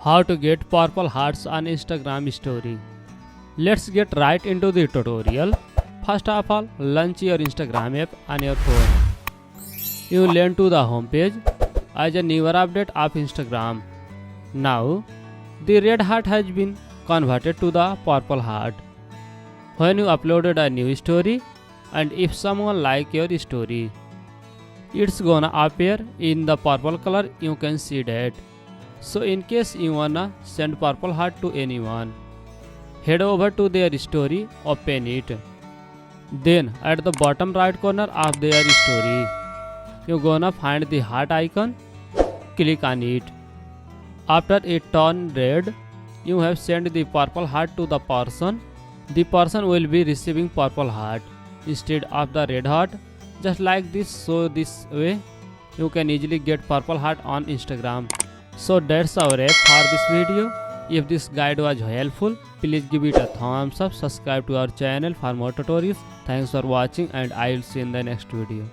How to get purple hearts on Instagram story. Let's get right into the tutorial. First of all, launch your Instagram app on your phone. You land to the home page as a newer update of Instagram. Now, the red heart has been converted to the purple heart. When you uploaded a new story and if someone like your story, it's gonna appear in the purple color. You can see that. So in case you wanna send purple heart to anyone, head over to their story, open it. Then at the bottom right corner of their story, you're gonna find the heart icon, click on it. After it turns red, you have sent the purple heart to the person. The person will be receiving purple heart instead of the red heart, just like this. So this way you can easily get purple heart on Instagram. So that's our wrap for this video. If this guide was helpful, please give it a thumbs up, subscribe to our channel for more tutorials. Thanks for watching and I will see you in the next video.